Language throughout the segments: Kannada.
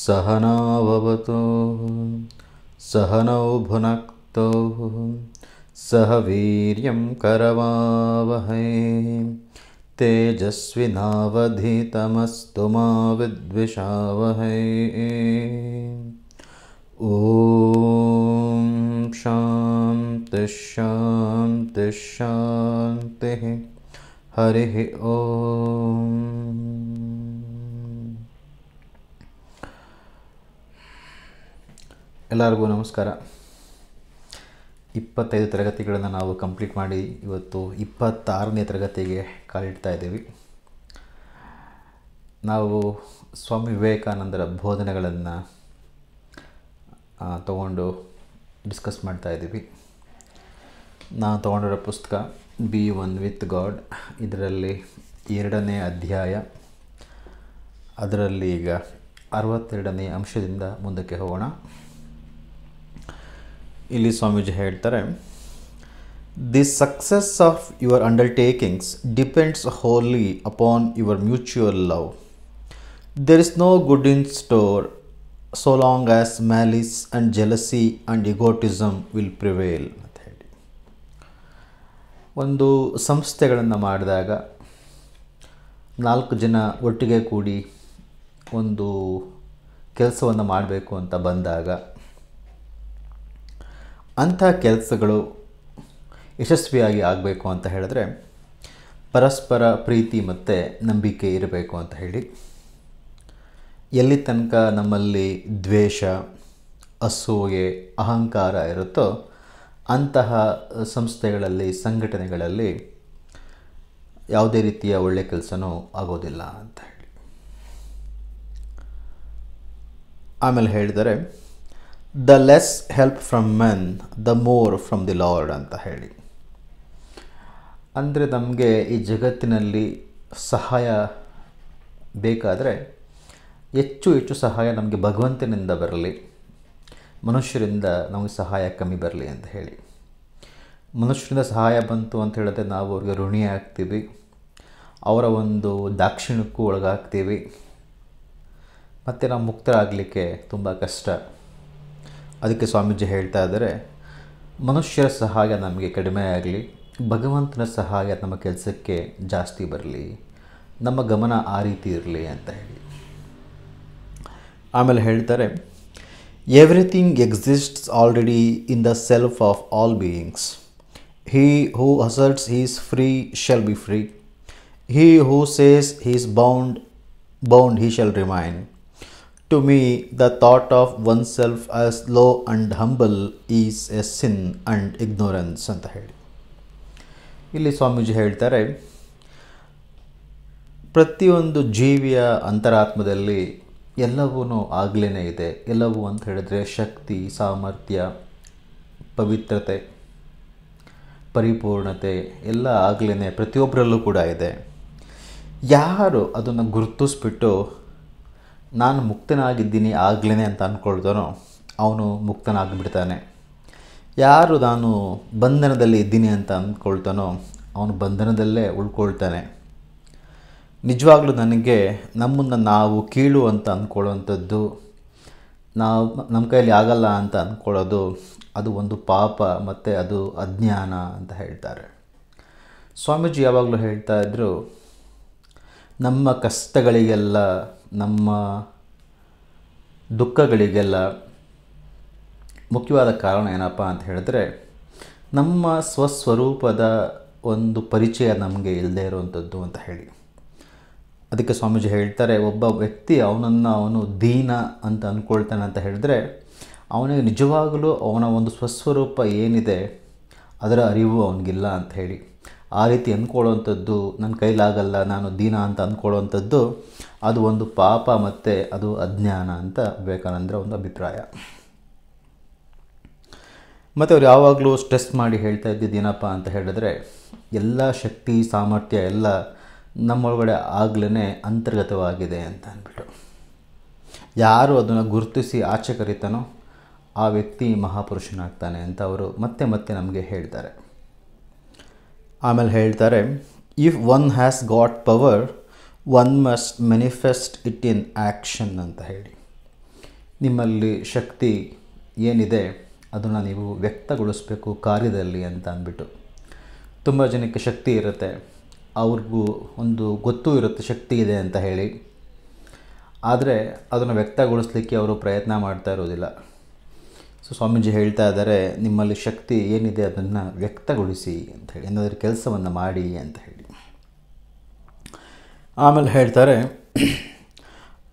सहनाववतु सहनौ भुनक्तु सह वीर्यं करवावहै तेजस्विनावधीतमस्तु मा विद्विषावहै। ॐ शान्ति शान्ति शान्तिः। हरिः ॐ। ಎಲ್ಲರಿಗೂ ನಮಸ್ಕಾರ. 25 ತರಗತಿಗಳನ್ನು ನಾವು ಕಂಪ್ಲೀಟ್ ಮಾಡಿ ಇವತ್ತು 26ನೇ ತರಗತಿಗೆ ಕಾಲಿಡ್ತಾ ಇದ್ದೀವಿ. ನಾವು ಸ್ವಾಮಿ ವಿವೇಕಾನಂದರ ಬೋಧನೆಗಳನ್ನು ತಗೊಂಡು ಡಿಸ್ಕಸ್ ಮಾಡ್ತಾ ಇದ್ದೀವಿ. ನಾನು ತಗೊಂಡಿರೋ ಪುಸ್ತಕ ಬಿ ಒನ್ ವಿತ್ ಗಾಡ್. ಇದರಲ್ಲಿ 2ನೇ ಅಧ್ಯಾಯ. ಅದರಲ್ಲಿ ಈಗ 62ನೇ ಅಂಶದಿಂದ ಮುಂದಕ್ಕೆ ಹೋಗೋಣ. ಇಲ್ಲಿ ಸ್ವಾಮೀಜಿ ಹೇಳ್ತಾರೆ, the success of your undertakings depends wholly upon your mutual love. There is no good in store so long as malice and jealousy and egotism will prevail ಅಂತ ಹೇಳಿ. ಒಂದು ಸಂಸ್ಥೆಗಳನ್ನು ಮಾಡಿದಾಗ 4 ಜನ ಒಟ್ಟಿಗೆ ಕೂಡಿ ಒಂದು ಕೆಲಸವನ್ನು ಮಾಡಬೇಕು ಅಂತ ಬಂದಾಗ ಅಂಥ ಕೆಲಸಗಳು ಯಶಸ್ವಿಯಾಗಿ ಆಗಬೇಕು ಅಂತ ಹೇಳಿದ್ರೆ ಪರಸ್ಪರ ಪ್ರೀತಿ ಮತ್ತು ನಂಬಿಕೆ ಇರಬೇಕು ಅಂತ ಹೇಳಿ. ಎಲ್ಲಿ ತನಕ ನಮ್ಮಲ್ಲಿ ದ್ವೇಷ, ಅಸೂಯೆ, ಅಹಂಕಾರ ಇರುತ್ತೋ ಅಂತಹ ಸಂಸ್ಥೆಗಳಲ್ಲಿ, ಸಂಘಟನೆಗಳಲ್ಲಿ ಯಾವುದೇ ರೀತಿಯ ಒಳ್ಳೆಯ ಕೆಲಸನೂ ಆಗೋದಿಲ್ಲ ಅಂತ ಹೇಳಿ. ಆಮೇಲೆ ಹೇಳಿದರೆ, the less help from men the more from the lord ಅಂತ ಹೇಳಿ. ಅಂದರೆ ನಮಗೆ ಈ ಜಗತ್ತಿನಲ್ಲಿ ಸಹಾಯ ಬೇಕಾದರೆ ಹೆಚ್ಚು ಸಹಾಯ ನಮಗೆ ಭಗವಂತನಿಂದ ಬರಲಿ, ಮನುಷ್ಯರಿಂದ ನಮಗೆ ಸಹಾಯ ಕಮ್ಮಿ ಬರಲಿ ಅಂತ ಹೇಳಿ. ಮನುಷ್ಯರಿಂದ ಸಹಾಯ ಬಂತು ಅಂತ ಹೇಳಿದ್ರೆ ನಾವು ಅವ್ರಿಗೆ ಋಣಿ ಆಗ್ತೀವಿ, ಅವರ ಒಂದು ದಾಕ್ಷಿಣ್ಯಕ್ಕೂ ಒಳಗಾಗ್ತೀವಿ, ಮತ್ತು ನಾವು ಮುಕ್ತರಾಗಲಿಕ್ಕೆ ತುಂಬ ಕಷ್ಟ. ಅದಕ್ಕೆ ಸ್ವಾಮೀಜಿ ಹೇಳ್ತಾ ಇದ್ದಾರೆ, ಮನುಷ್ಯರ ಸಹಾಯ ನಮಗೆ ಕಡಿಮೆ ಆಗಲಿ, ಭಗವಂತನ ಸಹಾಯ ನಮ್ಮ ಕೆಲಸಕ್ಕೆ ಜಾಸ್ತಿ ಬರಲಿ, ನಮ್ಮ ಗಮನ ಆ ರೀತಿ ಇರಲಿ ಅಂತ ಹೇಳಿ. ಆಮೇಲೆ ಹೇಳ್ತಾರೆ, everything exists already in the self of all beings. He who asserts he is free shall be free. He who says he is bound he shall remain. To me, the thought of oneself as low and humble is a sin and ignorance ಅಂತ ಹೇಳಿ. ಇಲ್ಲಿ ಸ್ವಾಮೀಜಿ ಹೇಳ್ತಾರೆ, ಪ್ರತಿಯೊಂದು ಜೀವಿಯ ಅಂತರಾತ್ಮದಲ್ಲಿ ಎಲ್ಲವೂ ಆಗ್ಲೇ ಇದೆ. ಎಲ್ಲವೂ ಅಂತ ಹೇಳಿದ್ರೆ ಶಕ್ತಿ, ಸಾಮರ್ಥ್ಯ, ಪವಿತ್ರತೆ, ಪರಿಪೂರ್ಣತೆ ಎಲ್ಲ ಆಗ್ಲೇ ಪ್ರತಿಯೊಬ್ಬರಲ್ಲೂ ಕೂಡ ಇದೆ. ಯಾರು ಅದನ್ನು ಗುರುತಿಸ್ಬಿಟ್ಟು ನಾನು ಮುಕ್ತನಾಗಿದ್ದೀನಿ ಆಗ್ಲೇ ಅಂತ ಅಂದ್ಕೊಳ್ತಾನೋ ಅವನು ಮುಕ್ತನಾಗಿಬಿಡ್ತಾನೆ. ಯಾರು ನಾನು ಬಂಧನದಲ್ಲಿ ಇದ್ದೀನಿ ಅಂತ ಅಂದ್ಕೊಳ್ತಾನೋ ಅವನು ಬಂಧನದಲ್ಲೇ ಉಳ್ಕೊಳ್ತಾನೆ. ನಿಜವಾಗ್ಲೂ ನನಗೆ ನಮ್ಮನ್ನು ನಾವು ಕೀಳು ಅಂತ ಅಂದ್ಕೊಳ್ಳೋವಂಥದ್ದು, ನಮ್ಮ ಕೈಯಲ್ಲಿ ಆಗಲ್ಲ ಅಂತ ಅಂದ್ಕೊಳ್ಳೋದು, ಅದು ಒಂದು ಪಾಪ ಮತ್ತು ಅದು ಅಜ್ಞಾನ ಅಂತ ಹೇಳ್ತಾರೆ. ಸ್ವಾಮೀಜಿ ಯಾವಾಗಲೂ ಹೇಳ್ತಾ ಇದ್ದರು, ನಮ್ಮ ಕಷ್ಟಗಳಿಗೆಲ್ಲ, ನಮ್ಮ ದುಃಖಗಳಿಗೆಲ್ಲ ಮುಖ್ಯವಾದ ಕಾರಣ ಏನಪ್ಪ ಅಂತ ಹೇಳಿದ್ರೆ ನಮ್ಮ ಸ್ವಸ್ವರೂಪದ ಒಂದು ಪರಿಚಯ ನಮಗೆ ಇಲ್ಲದೆ ಇರುವಂಥದ್ದು ಅಂತ ಹೇಳಿ. ಅದಕ್ಕೆ ಸ್ವಾಮೀಜಿ ಹೇಳ್ತಾರೆ, ಒಬ್ಬ ವ್ಯಕ್ತಿ ಅವನು ದೀನ ಅಂತ ಅಂದ್ಕೊಳ್ತಾನೆ ಅಂತ ಹೇಳಿದ್ರೆ ಅವನಿಗೆ ನಿಜವಾಗಲೂ ಅವನ ಒಂದು ಸ್ವಸ್ವರೂಪ ಏನಿದೆ ಅದರ ಅರಿವು ಅವನಿಗಿಲ್ಲ ಅಂತ ಹೇಳಿ. ಆ ರೀತಿ ಅಂದ್ಕೊಳ್ಳೋವಂಥದ್ದು, ನನ್ನ ಕೈಲಾಗಲ್ಲ, ನಾನು ದೀನ ಅಂತ ಅಂದ್ಕೊಳ್ಳೋವಂಥದ್ದು ಅದು ಒಂದು ಪಾಪ ಮತ್ತು ಅದು ಅಜ್ಞಾನ ಅಂತ ವಿವೇಕಾನಂದರ ಒಂದು ಅಭಿಪ್ರಾಯ. ಮತ್ತು ಅವ್ರು ಯಾವಾಗಲೂ ಸ್ಟ್ರೆಸ್ ಮಾಡಿ ಹೇಳ್ತಾ ಇದ್ದಿದ್ದೇನಪ್ಪ ಅಂತ ಹೇಳಿದ್ರೆ ಎಲ್ಲ ಶಕ್ತಿ, ಸಾಮರ್ಥ್ಯ ಎಲ್ಲ ನಮ್ಮೊಳಗಡೆ ಆಗ್ಲೇ ಅಂತರ್ಗತವಾಗಿದೆ ಅಂತ ಅಂದ್ಬಿಟ್ಟು. ಯಾರು ಅದನ್ನು ಗುರುತಿಸಿ ಆಚೆ ಕರೀತಾನೋ ಆ ವ್ಯಕ್ತಿ ಮಹಾಪುರುಷನಾಗ್ತಾನೆ ಅಂತ ಅವರು ಮತ್ತೆ ಮತ್ತೆ ನಮಗೆ ಹೇಳ್ತಾರೆ. ಆಮೇಲೆ ಹೇಳ್ತಾರೆ, if one has got power one must manifest it in action ಅಂತ ಹೇಳಿ. ನಿಮ್ಮಲ್ಲಿ ಶಕ್ತಿ ಏನಿದೆ ಅದನ್ನು ನೀವು ವ್ಯಕ್ತಗೊಳಿಸಬೇಕು ಕಾರ್ಯದಲ್ಲಿ ಅಂತ ಅಂದ್ಬಿಟ್ಟು. ತುಂಬ ಜನಕ್ಕೆ ಶಕ್ತಿ ಇರುತ್ತೆ, ಅವ್ರಿಗೂ ಒಂದು ಗೊತ್ತೂ ಇರುತ್ತೆ ಶಕ್ತಿ ಇದೆ ಅಂತ ಹೇಳಿ, ಆದರೆ ಅದನ್ನು ವ್ಯಕ್ತಗೊಳಿಸ್ಲಿಕ್ಕೆ ಅವರು ಪ್ರಯತ್ನ ಮಾಡ್ತಾ ಇರೋದಿಲ್ಲ. ಸೊ ಸ್ವಾಮೀಜಿ ಹೇಳ್ತಾ ಇದ್ದಾರೆ, ನಿಮ್ಮಲ್ಲಿ ಶಕ್ತಿ ಏನಿದೆ ಅದನ್ನು ವ್ಯಕ್ತಗೊಳಿಸಿ ಅಂತ ಹೇಳಿ, ಏನಾದರೂ ಕೆಲಸವನ್ನು ಮಾಡಿ ಅಂತ ಹೇಳಿ. ಆಮೇಲೆ ಹೇಳ್ತಾರೆ,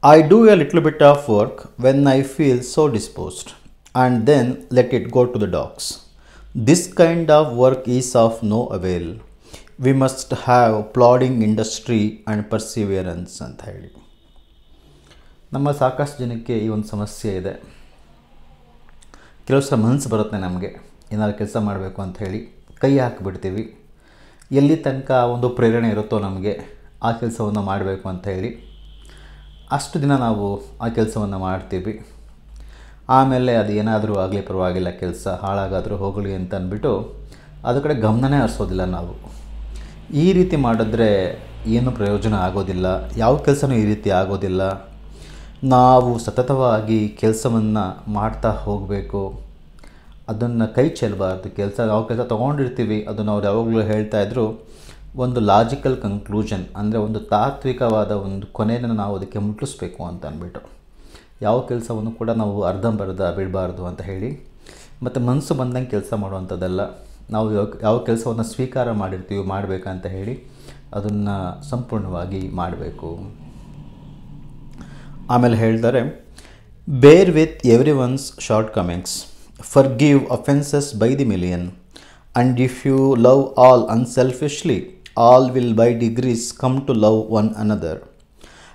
I do a little bit of work when I feel so disposed and then let it go to the dogs. This kind of work is of no avail. We must have plodding industry and perseverance ಅಂತ ಹೇಳಿ. ನಮ್ಮ ಸಾಕಷ್ಟು ಜನಕ್ಕೆ ಈ ಒಂದು ಸಮಸ್ಯೆ ಇದೆ. ಕೆಲವು ಸಲ ಮನಸ್ಸು ಬರುತ್ತೆ ನಮಗೆ ಏನಾದ್ರು ಕೆಲಸ ಮಾಡಬೇಕು ಅಂತ ಹೇಳಿ, ಕೈ ಹಾಕಿಬಿಡ್ತೀವಿ. ಎಲ್ಲಿ ತನಕ ಒಂದು ಪ್ರೇರಣೆ ಇರುತ್ತೋ ನಮಗೆ ಆ ಕೆಲಸವನ್ನು ಮಾಡಬೇಕು ಅಂತ ಹೇಳಿ, ಅಷ್ಟು ದಿನ ನಾವು ಆ ಕೆಲಸವನ್ನು ಮಾಡ್ತೀವಿ. ಆಮೇಲೆ ಅದು ಏನಾದರೂ ಆಗಲಿ ಪರವಾಗಿಲ್ಲ, ಕೆಲಸ ಹಾಳಾಗಾದರೂ ಹೋಗಲಿ ಅಂತ ಅಂದ್ಬಿಟ್ಟು ಅದ್ರ ಕಡೆ ಗಮನನೇ ಹರಿಸೋದಿಲ್ಲ ನಾವು. ಈ ರೀತಿ ಮಾಡಿದ್ರೆ ಏನು ಪ್ರಯೋಜನ ಆಗೋದಿಲ್ಲ, ಯಾವ ಕೆಲಸನೂ ಈ ರೀತಿ ಆಗೋದಿಲ್ಲ. ನಾವು ಸತತವಾಗಿ ಕೆಲಸವನ್ನು ಮಾಡ್ತಾ ಹೋಗಬೇಕು, ಅದನ್ನು ಕೈ ಚೆಲ್ಲಬಾರ್ದು. ಯಾವ ಕೆಲಸ ತೊಗೊಂಡಿರ್ತೀವಿ ಅದನ್ನು ಅವ್ರು ಯಾವಾಗಲೂ ಹೇಳ್ತಾಯಿದ್ರು, ಒಂದು ಲಾಜಿಕಲ್ ಕನ್ಕ್ಲೂಷನ್ ಅಂದರೆ ಒಂದು ತಾತ್ವಿಕವಾದ ಒಂದು ಕೊನೆಯನ್ನು ನಾವು ಅದಕ್ಕೆ ಮುಟ್ಟಿಸ್ಬೇಕು ಅಂತ ಅಂದ್ಬಿಟ್ಟು. ಯಾವ ಕೆಲಸವನ್ನು ಕೂಡ ನಾವು ಅರ್ಧಂಬರ್ಧ ಬಿಡಬಾರ್ದು ಅಂತ ಹೇಳಿ. ಮತ್ತು ಮನಸ್ಸು ಬಂದಂಗೆ ಕೆಲಸ ಮಾಡುವಂಥದ್ದಲ್ಲ, ನಾವು ಯಾವ ಕೆಲಸವನ್ನು ಸ್ವೀಕಾರ ಮಾಡಿರ್ತೀವಿ ಮಾಡಬೇಕಂತ ಹೇಳಿ ಅದನ್ನು ಸಂಪೂರ್ಣವಾಗಿ ಮಾಡಬೇಕು. ಆಮೇಲೆ ಹೇಳ್ತಾರೆ, bear with every one's shortcomings, forgive offences by the million, and if you love all unselfishly all will by degrees come to love one another.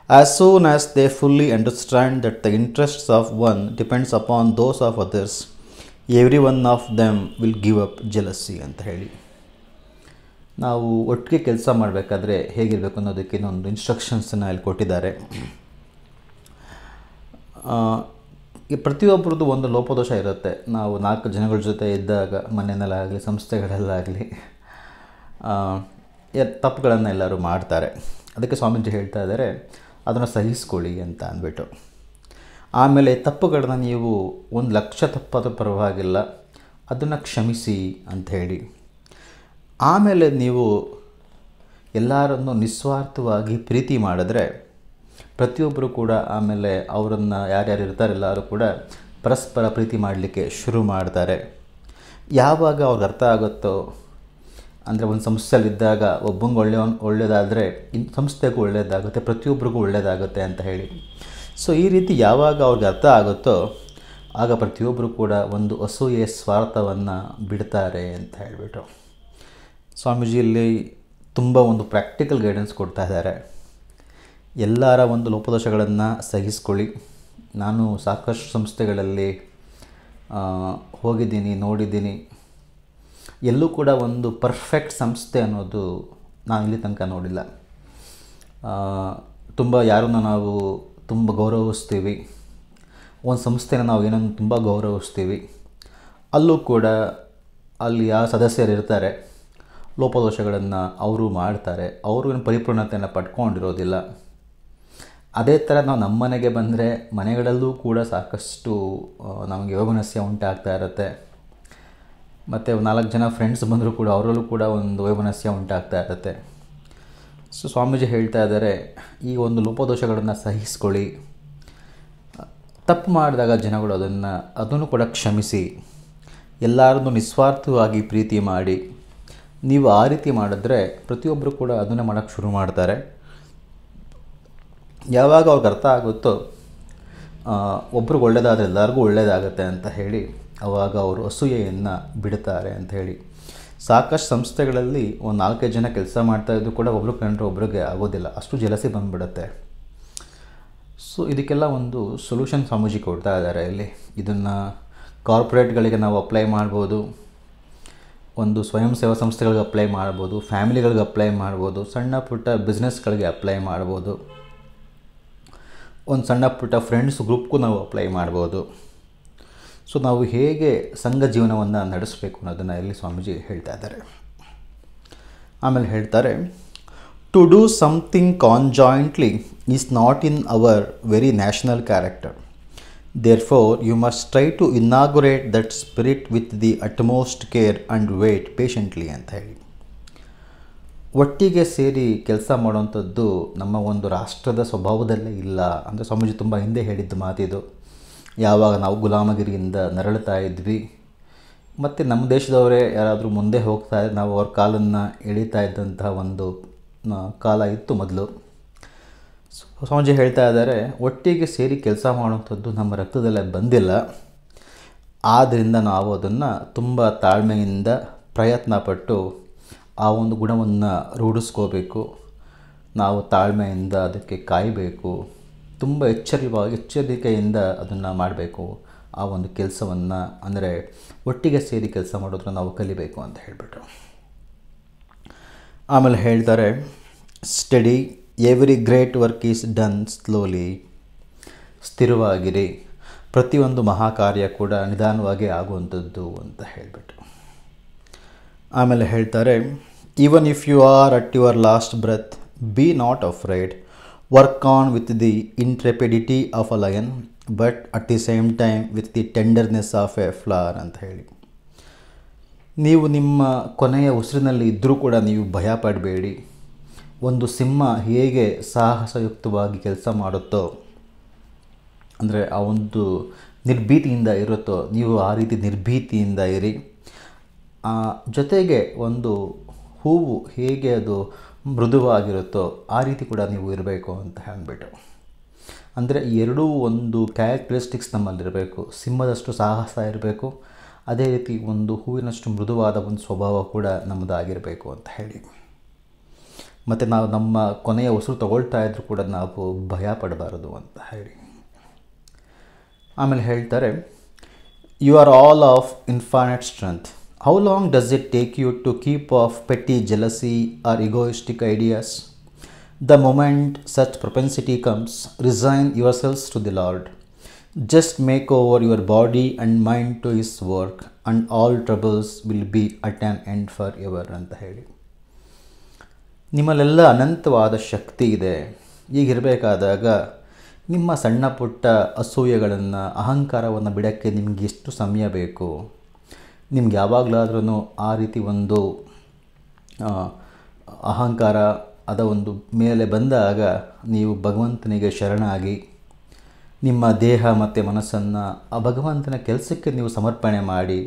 As soon as they fully understand that the interests of one depends upon those of others, every one of them will give up jealousy ಅಂತ ಹೇಳಿ. ನಾವು ಒಟ್ಟಿಗೆ ಕೆಲಸ ಮಾಡಬೇಕಾದ್ರೆ ಹೇಗಿರಬೇಕು ಅನ್ನೋದಕ್ಕೆ ಇನ್ನೊಂದು ಇನ್ಸ್ಟ್ರಕ್ಷನ್ಸನ್ನು ಇಲ್ಲಿ ಕೊಟ್ಟಿದ್ದಾರೆ. ಈ ಪ್ರತಿಯೊಬ್ಬರದ್ದು ಒಂದು ಲೋಪದೋಷ ಇರುತ್ತೆ. ನಾವು 4 ಜನಗಳ ಜೊತೆ ಇದ್ದಾಗ, ಮನೆಯಲ್ಲಾಗಲಿ ಸಂಸ್ಥೆಗಳಲ್ಲಾಗಲಿ ತಪ್ಪುಗಳನ್ನು ಎಲ್ಲರೂ ಮಾಡ್ತಾರೆ. ಅದಕ್ಕೆ ಸ್ವಾಮೀಜಿ ಹೇಳ್ತಾ ಇದ್ದಾರೆ, ಅದನ್ನು ಸಹಿಸ್ಕೊಳ್ಳಿ ಅಂತ ಅಂದ್ಬಿಟ್ಟು. ಆಮೇಲೆ ತಪ್ಪುಗಳನ್ನ ನೀವು 1,00,000 ತಪ್ಪಾದರೂ ಪರವಾಗಿಲ್ಲ, ಅದನ್ನು ಕ್ಷಮಿಸಿ ಅಂಥೇಳಿ. ಆಮೇಲೆ ನೀವು ಎಲ್ಲರನ್ನು ನಿಸ್ವಾರ್ಥವಾಗಿ ಪ್ರೀತಿ ಮಾಡಿದ್ರೆ ಪ್ರತಿಯೊಬ್ಬರು ಕೂಡ ಆಮೇಲೆ ಅವರನ್ನು ಯಾರ್ಯಾರು ಇರ್ತಾರೆ ಎಲ್ಲರೂ ಕೂಡ ಪರಸ್ಪರ ಪ್ರೀತಿ ಮಾಡಲಿಕ್ಕೆ ಶುರು ಮಾಡ್ತಾರೆ. ಯಾವಾಗ ಅವ್ರಿಗೆ ಅರ್ಥ ಆಗುತ್ತೋ, ಅಂದರೆ ಒಂದು ಸಂಸ್ಥೆಯಲ್ಲಿದ್ದಾಗ ಒಬ್ಬಂಗೆ ಒಳ್ಳೆಯದಾದರೆ ಇನ್ನು ಸಂಸ್ಥೆಗೂ ಒಳ್ಳೆಯದಾಗುತ್ತೆ, ಪ್ರತಿಯೊಬ್ಬರಿಗೂ ಒಳ್ಳೆಯದಾಗುತ್ತೆ ಅಂತ ಹೇಳಿ. ಸೊ ಈ ರೀತಿ ಯಾವಾಗ ಅವ್ರಿಗೆ ಅರ್ಥ ಆಗುತ್ತೋ ಆಗ ಪ್ರತಿಯೊಬ್ಬರು ಕೂಡ ಒಂದು ಅಸೂಯೆ ಸ್ವಾರ್ಥವನ್ನು ಬಿಡ್ತಾರೆ ಅಂತ ಹೇಳಿಬಿಟ್ಟು ಸ್ವಾಮೀಜಿಯಲ್ಲಿ ತುಂಬ ಒಂದು ಪ್ರಾಕ್ಟಿಕಲ್ ಗೈಡೆನ್ಸ್ ಕೊಡ್ತಾ ಇದ್ದಾರೆ. ಎಲ್ಲರ ಒಂದು ಲೋಪದೋಷಗಳನ್ನು ಸಹಿಸ್ಕೊಳ್ಳಿ. ನಾನು ಸಾಕಷ್ಟು ಸಂಸ್ಥೆಗಳಲ್ಲಿ ಹೋಗಿದ್ದೀನಿ, ನೋಡಿದ್ದೀನಿ. ಎಲ್ಲೂ ಕೂಡ ಒಂದು ಪರ್ಫೆಕ್ಟ್ ಸಂಸ್ಥೆ ಅನ್ನೋದು ನಾನು ಇಲ್ಲಿ ತನಕ ನೋಡಿಲ್ಲ. ತುಂಬ ಯಾರನ್ನು ನಾವು ತುಂಬ ಗೌರವಿಸ್ತೀವಿ, ಒಂದು ಸಂಸ್ಥೆನ ನಾವು ಏನನ್ನು ತುಂಬ ಗೌರವಿಸ್ತೀವಿ, ಅಲ್ಲೂ ಕೂಡ ಅಲ್ಲಿ ಯಾವ ಸದಸ್ಯರು ಇರ್ತಾರೆ ಲೋಪದೋಷಗಳನ್ನು ಅವರು ಮಾಡ್ತಾರೆ, ಅವರು ಏನು ಪರಿಪೂರ್ಣತೆಯನ್ನು ಪಡ್ಕೊಂಡಿರೋದಿಲ್ಲ. ಅದೇ ಥರ ನಾವು ನಮ್ಮ ಮನೆಗೆ ಬಂದರೆ ಮನೆಗಳಲ್ಲೂ ಕೂಡ ಸಾಕಷ್ಟು ನಮಗೆ ವೈಮನಸ್ಯ ಉಂಟಾಗ್ತಾ ಇರುತ್ತೆ. ಮತ್ತು 4 ಜನ ಫ್ರೆಂಡ್ಸ್ ಬಂದರೂ ಕೂಡ ಅವರಲ್ಲೂ ಕೂಡ ಒಂದು ವೈಮನಸ್ಯ ಉಂಟಾಗ್ತಾ ಇರುತ್ತೆ. ಸೊ ಸ್ವಾಮೀಜಿ ಹೇಳ್ತಾ ಇದ್ದಾರೆ, ಈ ಒಂದು ಲೋಪದೋಷಗಳನ್ನು ಸಹಿಸ್ಕೊಳ್ಳಿ. ತಪ್ಪು ಮಾಡಿದಾಗ ಜನಗಳು ಅದನ್ನು ಕೂಡ ಕ್ಷಮಿಸಿ, ಎಲ್ಲರನ್ನೂ ನಿಸ್ವಾರ್ಥವಾಗಿ ಪ್ರೀತಿ ಮಾಡಿ. ನೀವು ಆ ರೀತಿ ಮಾಡಿದ್ರೆ ಪ್ರತಿಯೊಬ್ಬರು ಕೂಡ ಅದನ್ನೇ ಮಾಡೋಕ್ಕೆ ಶುರು ಮಾಡ್ತಾರೆ. ಯಾವಾಗ ಅವ್ರಿಗೆ ಅರ್ಥ ಆಗುತ್ತೋ ಒಬ್ರಿಗೆ ಒಳ್ಳೆಯದಾದರೆ ಎಲ್ಲರಿಗೂ ಒಳ್ಳೆಯದಾಗುತ್ತೆ ಅಂತ ಹೇಳಿ ಆವಾಗ ಅವರು ಅಸೂಯೆಯನ್ನು ಬಿಡ್ತಾರೆ ಅಂತ ಹೇಳಿ. ಸಾಕಷ್ಟು ಸಂಸ್ಥೆಗಳಲ್ಲಿ ಒಂದು 4-5 ಜನ ಕೆಲಸ ಮಾಡ್ತಾಯಿದ್ರು ಕೂಡ ಒಬ್ಬರು ಕಂಡ್ರೆ ಒಬ್ರಿಗೆ ಆಗೋದಿಲ್ಲ, ಅಷ್ಟು ಜಲಸಿ ಬಂದುಬಿಡುತ್ತೆ. ಸೊ ಇದಕ್ಕೆಲ್ಲ ಒಂದು ಸೊಲ್ಯೂಷನ್ ಸ್ವಾಮೀಜಿ ಕೊಡ್ತಾ ಇದ್ದಾರೆ ಇಲ್ಲಿ. ಇದನ್ನು ಕಾರ್ಪೊರೇಟ್ಗಳಿಗೆ ನಾವು ಅಪ್ಲೈ ಮಾಡ್ಬೋದು, ಒಂದು ಸ್ವಯಂ ಸೇವಾ ಸಂಸ್ಥೆಗಳಿಗೆ ಅಪ್ಲೈ ಮಾಡ್ಬೋದು, ಫ್ಯಾಮಿಲಿಗಳಿಗೆ ಅಪ್ಲೈ ಮಾಡ್ಬೋದು, ಸಣ್ಣ ಪುಟ್ಟ ಬಿಸ್ನೆಸ್ಗಳಿಗೆ ಅಪ್ಲೈ ಮಾಡ್ಬೋದು, ಒಂದು ಸಣ್ಣ ಪುಟ್ಟ ಫ್ರೆಂಡ್ಸ್ ಗ್ರೂಪ್ಗೂ ನಾವು ಅಪ್ಲೈ ಮಾಡ್ಬೋದು. ಸೊ ನಾವು ಹೇಗೆ ಸಂಘ ಜೀವನವನ್ನು ನಡೆಸಬೇಕು ಅನ್ನೋದನ್ನು ಇಲ್ಲಿ ಸ್ವಾಮೀಜಿ ಹೇಳ್ತಾ ಇದ್ದಾರೆ. ಆಮೇಲೆ ಹೇಳ್ತಾರೆ, to do something conjointly is not in our very national character. Therefore, you must try to inaugurate that spirit with the utmost care and wait patiently ಅಂತ ಹೇಳಿ. ಒಟ್ಟಿಗೆ ಸೇರಿ ಕೆಲಸ ಮಾಡುವಂಥದ್ದು ನಮ್ಮ ಒಂದು ರಾಷ್ಟ್ರದ ಸ್ವಭಾವದಲ್ಲೇ ಇಲ್ಲ ಅಂದರೆ ಸ್ವಾಮೀಜಿ ತುಂಬ ಹಿಂದೆ ಹೇಳಿದ್ದು ಮಾತಿದು. ಯಾವಾಗ ನಾವು ಗುಲಾಮಗಿರಿಯಿಂದ ನರಳುತ್ತಾ ಇದ್ವಿ ಮತ್ತು ನಮ್ಮ ದೇಶದವರೇ ಯಾರಾದರೂ ಮುಂದೆ ಹೋಗ್ತಾ ಇದ್ರೆ ನಾವು ಅವ್ರ ಕಾಲನ್ನು ಎಳೀತಾ ಇದ್ದಂತಹ ಒಂದು ಕಾಲ ಇತ್ತು ಮೊದಲು. ಸ್ವಾಮೀಜಿ ಹೇಳ್ತಾ ಇದ್ದಾರೆ, ಒಟ್ಟಿಗೆ ಸೇರಿ ಕೆಲಸ ಮಾಡುವಂಥದ್ದು ನಮ್ಮ ರಕ್ತದಲ್ಲೇ ಬಂದಿಲ್ಲ. ಆದ್ದರಿಂದ ನಾವು ಅದನ್ನು ತುಂಬ ತಾಳ್ಮೆಯಿಂದ ಪ್ರಯತ್ನಪಟ್ಟು ಆ ಒಂದು ಗುಣವನ್ನು ರೂಢಿಸ್ಕೋಬೇಕು. ನಾವು ತಾಳ್ಮೆಯಿಂದ ಅದಕ್ಕೆ ಕಾಯಬೇಕು, ತುಂಬ ಎಚ್ಚರಿಕೆಯಿಂದ ಅದನ್ನು ಮಾಡಬೇಕು. ಆ ಒಂದು ಕೆಲಸವನ್ನು ಅಂದರೆ ಒಟ್ಟಿಗೆ ಸೇರಿ ಕೆಲಸ ಮಾಡೋದನ್ನು ನಾವು ಕಲಿಬೇಕು ಅಂತ ಹೇಳಿಬಿಟ್ರು. ಆಮೇಲೆ ಹೇಳ್ತಾರೆ, steady every great work is done slowly. ಸ್ಥಿರವಾಗಿರಿ, ಪ್ರತಿಯೊಂದು ಮಹಾಕಾರ್ಯ ಕೂಡ ನಿಧಾನವಾಗಿ ಆಗುವಂಥದ್ದು ಅಂತ ಹೇಳಿಬಿಟ್ಟು. ಆಮೇಲೆ ಹೇಳ್ತಾರೆ, even if you are at your last breath be not afraid, work on with the intrepidity of a lion but at the same time with the tenderness of a flower ಅಂತ ಹೇಳಿ. ನೀವು ನಿಮ್ಮ ಕೊನೆಯ ಉಸಿರಿನಲ್ಲಿ ಇದ್ದರೂ ಕೂಡ ನೀವು ಭಯ ಪಡಬೇಡಿ. ಒಂದು ಸಿಂಹ ಹೇಗೆ ಸಾಹಸಯುಕ್ತವಾಗಿ ಕೆಲಸ ಮಾಡುತ್ತೋ ಅಂದರೆ ಆ ಒಂದು ನಿರ್ಭೀತಿಯಿಂದ ಇರುತ್ತೋ, ನೀವು ಆ ರೀತಿ ನಿರ್ಭೀತಿಯಿಂದ ಇರಿ. ಜೊತೆಗೆ ಒಂದು ಹೂವು ಹೇಗೆ ಅದು ಮೃದುವಾಗಿರುತ್ತೋ ಆ ರೀತಿ ಕೂಡ ನೀವು ಇರಬೇಕು ಅಂತ ಹೇಳಿಬಿಟ್ಟು. ಅಂದರೆ ಎರಡೂ ಒಂದು ಕ್ಯಾರೆಕ್ಟರಿಸ್ಟಿಕ್ಸ್ ನಮ್ಮಲ್ಲಿರಬೇಕು. ಸಿಂಹದಷ್ಟು ಸಾಹಸ ಇರಬೇಕು, ಅದೇ ರೀತಿ ಒಂದು ಹೂವಿನಷ್ಟು ಮೃದುವಾದ ಒಂದು ಸ್ವಭಾವ ಕೂಡ ನಮ್ಮದಾಗಿರಬೇಕು ಅಂತ ಹೇಳಿ. ಮತ್ತು ನಾವು ನಮ್ಮ ಕೊನೆಯ ಉಸಿರು ತಗೊಳ್ತಾ ಇದ್ರೂ ಕೂಡ ನಾವು ಭಯ ಪಡಬಾರದು ಅಂತ ಹೇಳಿ. ಆಮೇಲೆ ಹೇಳ್ತಾರೆ, you are all of infinite strength. How long does it take you to keep off petty jealousy or egoistic ideas? The moment such propensity comes, resign yourselves to the Lord. Just make over your body and mind to his work and all troubles will be at an end for ever ಅಂತ ಹೇಳಿ. ನಿಮ್ಮಲ್ಲೆಲ್ಲ ಅನಂತವಾದ ಶಕ್ತಿ ಇದೆ. ಈಗಿರಬೇಕಾದಾಗ ನಿಮ್ಮ ಸಣ್ಣ ಪುಟ್ಟ ಅಸೂಯೆಗಳನ್ನು, ಅಹಂಕಾರವನ್ನು ಬಿಡೋಕ್ಕೆ ನಿಮಗೆ ಎಷ್ಟು ಸಮಯ ಬೇಕು? ನಿಮ್ಗೆ ಯಾವಾಗಲಾದ್ರೂ ಆ ರೀತಿ ಒಂದು ಅಹಂಕಾರ ಅದ ಒಂದು ಮೇಲೆ ಬಂದಾಗ ನೀವು ಭಗವಂತನಿಗೆ ಶರಣಾಗಿ ನಿಮ್ಮ ದೇಹ ಮತ್ತು ಮನಸ್ಸನ್ನು ಆ ಭಗವಂತನ ಕೆಲಸಕ್ಕೆ ನೀವು ಸಮರ್ಪಣೆ ಮಾಡಿ,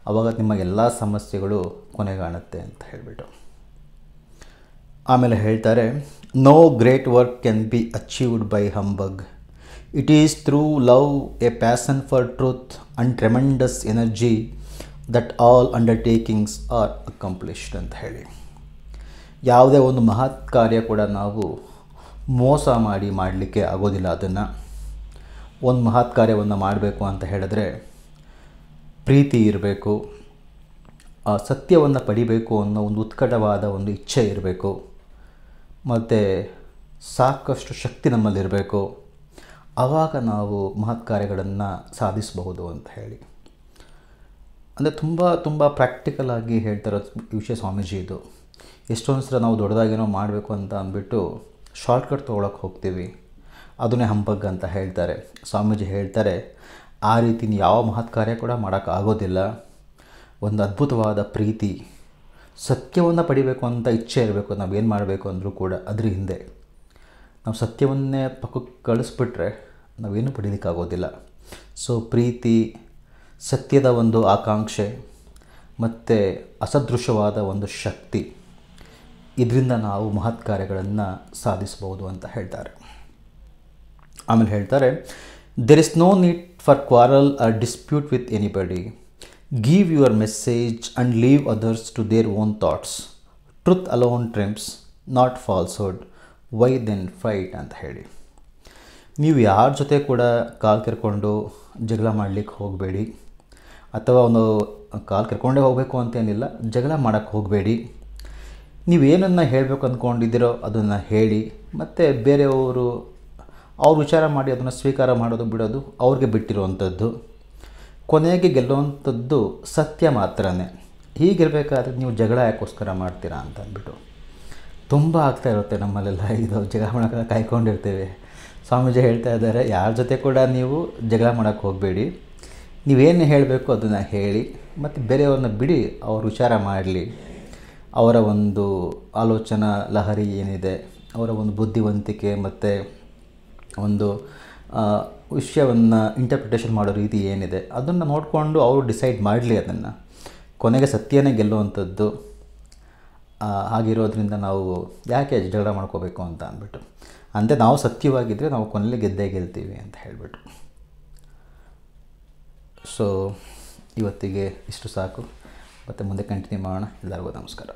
ಆವಾಗ ನಿಮ್ಮ ಎಲ್ಲ ಸಮಸ್ಯೆಗಳು ಕೊನೆಗಾಣುತ್ತೆ ಅಂತ ಹೇಳಿಬಿಟ್ಟು. ಆಮೇಲೆ ಹೇಳ್ತಾರೆ, no great work can be achieved by humbug. It is through love, a passion for truth and tremendous energy that all undertakings are accomplished ಅಂತ ಹೇಳಿ. ಯಾವುದೇ ಒಂದು ಮಹತ್ ಕಾರ್ಯ ಕೂಡ ನಾವು ಮೋಸ ಮಾಡಲಿಕ್ಕೆ ಆಗೋದಿಲ್ಲ. ಅದನ್ನು ಒಂದು ಮಹತ್ ಕಾರ್ಯವನ್ನು ಮಾಡಬೇಕು ಅಂತ ಹೇಳಿದ್ರೆ ಪ್ರೀತಿ ಇರಬೇಕು, ಸತ್ಯವನ್ನು ಪಡಿಬೇಕು ಅನ್ನೋ ಒಂದು ಉತ್ಕಟವಾದ ಒಂದು ಇಚ್ಛೆ ಇರಬೇಕು, ಮತ್ತು ಸಾಕಷ್ಟು ಶಕ್ತಿ ನಮ್ಮಲ್ಲಿರಬೇಕು. ಆವಾಗ ನಾವು ಮಹತ್ ಕಾರ್ಯಗಳನ್ನು ಸಾಧಿಸಬಹುದು ಅಂತ ಹೇಳಿ. ಅಂದರೆ ತುಂಬ ಪ್ರಾಕ್ಟಿಕಲ್ ಆಗಿ ಹೇಳ್ತಾರೋ ವಿಷಯ ಸ್ವಾಮೀಜಿ ಇದು. ಎಷ್ಟೊಂದು ಸಲ ನಾವು ದೊಡ್ಡದಾಗೇನೋ ಮಾಡಬೇಕು ಅಂತ ಅಂದ್ಬಿಟ್ಟು ಶಾರ್ಟ್ಕಟ್ ತೊಗೊಳಕ್ಕೆ ಹೋಗ್ತೀವಿ, ಅದನ್ನೇ ಹಂಬಗ್ ಅಂತ ಹೇಳ್ತಾರೆ. ಸ್ವಾಮೀಜಿ ಹೇಳ್ತಾರೆ, ಆ ರೀತಿ ಯಾವ ಮಹತ್ ಕಾರ್ಯ ಕೂಡ ಮಾಡೋಕ್ಕಾಗೋದಿಲ್ಲ. ಒಂದು ಅದ್ಭುತವಾದ ಪ್ರೀತಿ, ಸತ್ಯವನ್ನು ಪಡಿಬೇಕು ಅಂತ ಇಚ್ಛೆ ಇರಬೇಕು. ನಾವೇನು ಮಾಡಬೇಕು ಅಂದರೂ ಕೂಡ ಅದ್ರ ಹಿಂದೆ ನಾವು ಸತ್ಯವನ್ನೇ ಪಕ್ಕಕ್ಕೆ ಕಳಿಸ್ಬಿಟ್ರೆ ನಾವೇನು ಪಡೀಲಿಕ್ಕಾಗೋದಿಲ್ಲ. ಸೊ ಪ್ರೀತಿ, ಸತ್ಯದ ಒಂದು ಆಕಾಂಕ್ಷೆ ಮತ್ತು ಅಸದೃಶವಾದ ಒಂದು ಶಕ್ತಿ, ಇದರಿಂದ ನಾವು ಮಹತ್ ಕಾರ್ಯಗಳನ್ನು ಸಾಧಿಸಬಹುದು ಅಂತ ಹೇಳ್ತಾರೆ. ಆಮೇಲೆ ಹೇಳ್ತಾರೆ, there is no need for quarrel or dispute with anybody. Give your message and leave others to their own thoughts. Truth alone triumphs, not falsehood. Why then fight ಅಂತ ಹೇಳಿ. ನೀವು ಯಾರ ಜೊತೆ ಕೂಡ ಕಾಲು ಕೆರ್ಕೊಂಡು ಜಗಳ ಮಾಡಲಿಕ್ಕೆ ಹೋಗಬೇಡಿ, ಅಥವಾ ಒಂದು ಕಾಲು ಕೆರ್ಕೊಂಡೇ ಹೋಗಬೇಕು ಅಂತೇನಿಲ್ಲ, ಜಗಳ ಮಾಡೋಕ್ಕೆ ಹೋಗಬೇಡಿ. ನೀವೇನನ್ನು ಹೇಳಬೇಕು ಅಂದ್ಕೊಂಡಿದ್ದೀರೋ ಅದನ್ನು ಹೇಳಿ, ಮತ್ತು ಬೇರೆಯವರು ಅವ್ರು ವಿಚಾರ ಮಾಡಿ ಅದನ್ನು ಸ್ವೀಕಾರ ಮಾಡೋದು ಬಿಡೋದು ಅವ್ರಿಗೆ ಬಿಟ್ಟಿರುವಂಥದ್ದು. ಕೊನೆಗೆ ಗೆಲ್ಲುವಂಥದ್ದು ಸತ್ಯ ಮಾತ್ರನೇ. ಹೀಗಿರಬೇಕಾದ್ರೆ ನೀವು ಜಗಳ ಯಾಕೋಸ್ಕರ ಮಾಡ್ತೀರಾ ಅಂತ ಅಂದ್ಬಿಟ್ಟು ತುಂಬ ಆಗ್ತಾ ಇರುತ್ತೆ ನಮ್ಮಲ್ಲೆಲ್ಲ. ಇದು ಜಗಳ ಮಾಡೋಕ್ಕೆ ಕಾಯ್ಕೊಂಡಿರ್ತೇವೆ. ಸ್ವಾಮೀಜಿ ಹೇಳ್ತಾ ಇದ್ದಾರೆ, ಯಾರ ಜೊತೆ ಕೂಡ ನೀವು ಜಗಳ ಮಾಡೋಕ್ಕೆ ಹೋಗಬೇಡಿ, ನೀವೇನು ಹೇಳಬೇಕು ಅದನ್ನು ಹೇಳಿ, ಮತ್ತು ಬೇರೆಯವ್ರನ್ನ ಬಿಡಿ, ಅವ್ರು ವಿಚಾರ ಮಾಡಲಿ. ಅವರ ಒಂದು ಆಲೋಚನಾ ಲಹರಿ ಏನಿದೆ, ಅವರ ಒಂದು ಬುದ್ಧಿವಂತಿಕೆ ಮತ್ತು ಒಂದು ವಿಷಯವನ್ನು ಇಂಟರ್ಪ್ರಿಟೇಷನ್ ಮಾಡೋ ರೀತಿ ಏನಿದೆ ಅದನ್ನು ನೋಡಿಕೊಂಡು ಅವರು ಡಿಸೈಡ್ ಮಾಡಲಿ. ಅದನ್ನು ಕೊನೆಗೆ ಸತ್ಯನೇ ಗೆಲ್ಲುವಂಥದ್ದು. ಹಾಗಿರೋದ್ರಿಂದ ನಾವು ಯಾಕೆ ಜಗಳ ಮಾಡ್ಕೋಬೇಕು ಅಂತ ಅಂದ್ಬಿಟ್ಟು, ಅಂದರೆ ನಾವು ಸತ್ಯವಾಗಿದ್ದರೆ ನಾವು ಕೊನೆಯಲ್ಲಿ ಗೆದ್ದೇ ಗೆಲ್ತೀವಿ ಅಂತ ಹೇಳಿಬಿಟ್ಟು. ಸೊ ಇವತ್ತಿಗೆ ಇಷ್ಟು ಸಾಕು, ಮತ್ತು ಮುಂದೆ ಕಂಟಿನ್ಯೂ ಮಾಡೋಣ. ಎಲ್ಲರಿಗೂ ನಮಸ್ಕಾರ.